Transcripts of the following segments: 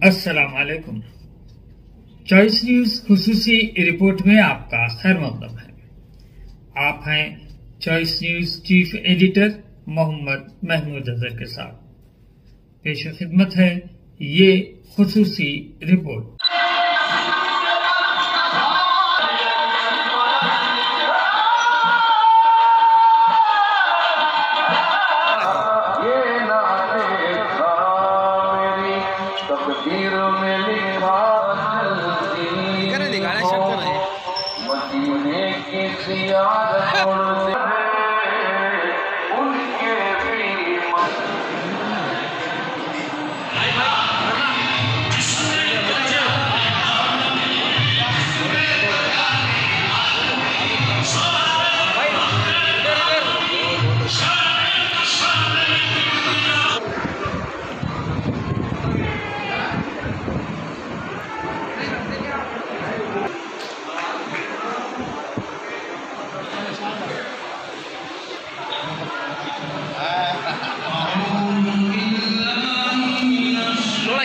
अस्सलाम वालेकुम। Choice news खुसूसी report में आपका खैर मकदम है। आप हैं Choice News chief editor Mohammad Mahmood Azhar के साथ। पेश खिदमत है ये खुसूसी रिपोर्ट।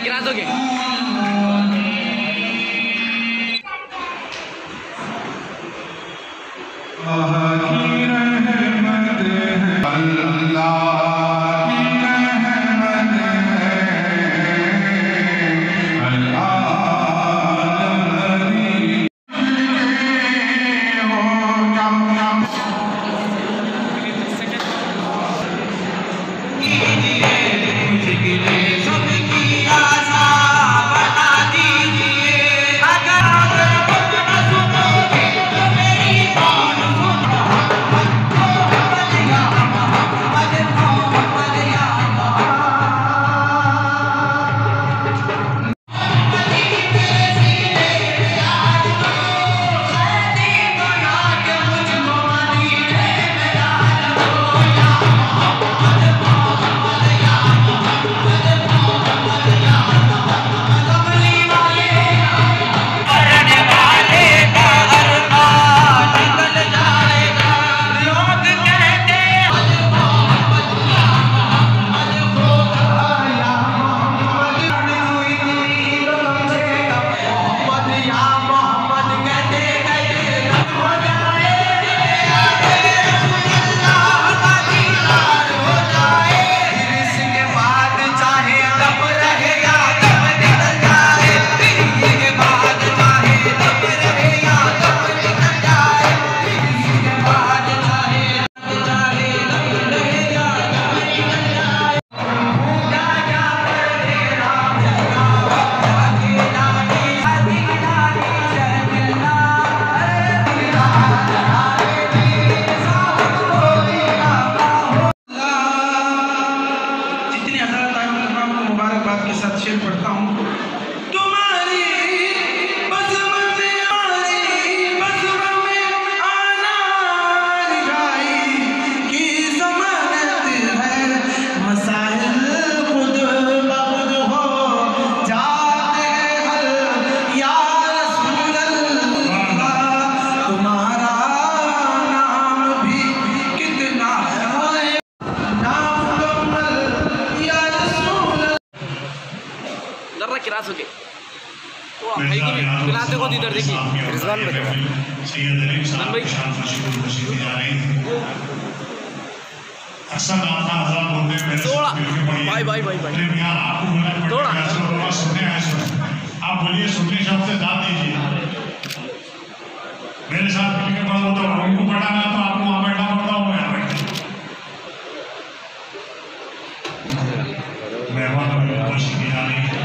गिरा दोगे? के साथ शेयर करता हूँ। किरा सके तो भाई को भी पिलाते को इधर देखिए रिजवान भाई अक्सर नाम था हज़ार बोलते हैं मेरे थोड़ा भाई थोड़ा आप बोलिए सुनने शब्द से दाद दीजिए मेरे साथ मिलकर पढ़ा तो उनको पढ़ाना तो आपको वहाँ बैठना पड़ता हूँ यहाँ बैठे मेहमान की जा रही है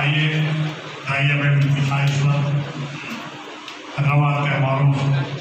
आइए आइए मैं ईश्वर धन्यवाद त्योहारों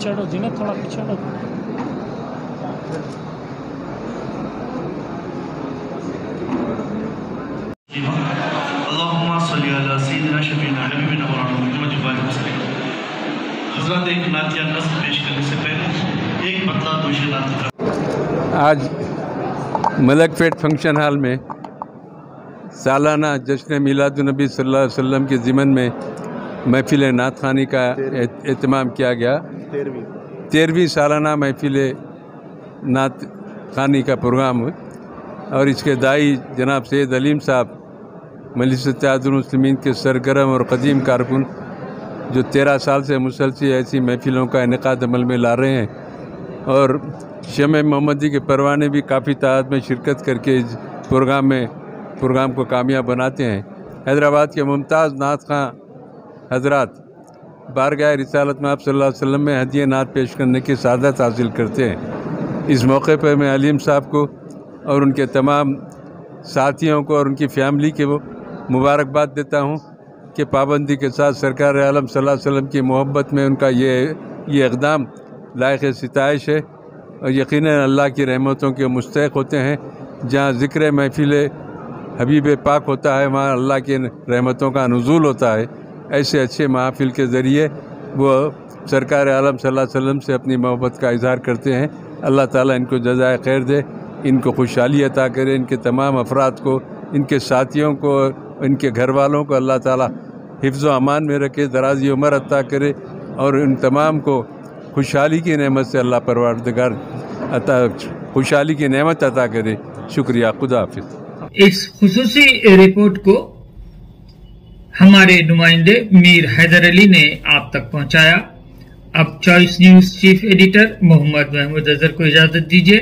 पीछे हटो जीनत, थोड़ा पीछे हटो। अल्लाहुम्मा सल्ली अला सय्यिदिना शफीना हबीबिना व मुहम्मद व आलिहि वसल्लम। हज़रत एक नातिया नस्ल पेश करने से पहले एक मतला दोषी नात। आज मलकपेट फंक्शन हॉल में सालाना जश्न मिलादुन्नबी सल्लल्लाहु अलैहि वसल्लम के ज़िमन में महफ़िल नात ख़ानी का एहतमाम किया गया। 13वीं सालाना महफ़िल नात ख़ानी का प्रोग्राम, और इसके दाई जनाब सैयद अलीम साहब मजलिस इत्तेहादुल मुस्लिमीन के सरगर्म और क़दीम कारकुन, जो 13 साल से मुसलसल ऐसी महफ़िलों का इनेकाद अमल में ला रहे हैं, और शम्स मोहम्मदी के परवाने भी काफ़ी तादाद में शिरकत करके इस प्रोग्राम को कामयाब बनाते हैं। हैदराबाद के मुमताज़ नात खां हजरात बारगाह रिसालत में आप सल्लल्लाहु अलैहि वसल्लम में हदिया नात पेश करने की सादत हासिल करते हैं। इस मौके पर मैं अलीम साहब को और उनके तमाम साथियों को और उनकी फ़ैमिली के वो मुबारकबाद देता हूँ कि पाबंदी के साथ सरकार आलम सल्लल्लाहु अलैहि वसल्लम की मोहब्बत में उनका ये इक़दाम लायक़ सिताइश है, और यकीनन अल्लाह की रहमतों के मुस्तहिक़ होते हैं। जहाँ ज़िक्र महफ़िल हबीब पाक होता है, वहाँ अल्लाह की रहमतों का नुज़ूल होता है। ऐसे अच्छे महफ़िल के ज़रिए वो सरकार आलम सल्लल्लाहु अलैहि वसल्लम से अपनी मोहब्बत का इज़हार करते हैं। अल्लाह ताला इनको जज़ाए खैर दे, इनको खुशहाली अता करे, इनके तमाम अफराद को, इनके साथियों को, इनके घर वालों को अल्लाह ताला हिफ्ज़ व अमान में रखे, दराज़ी उम्र अता करे, और इन तमाम को खुशहाली की नेमत से अल्लाह परवरदिगार खुशहाली की नेमत अता करे। शुक्रिया, खुदा हाफिज़। इस खुसूसी रिपोर्ट को हमारे नुमाइंदे मीर हैदर अली ने आप तक पहुंचाया। अब Choice News chief editor Mohammad Mahmood Azhar को इजाज़त दीजिए।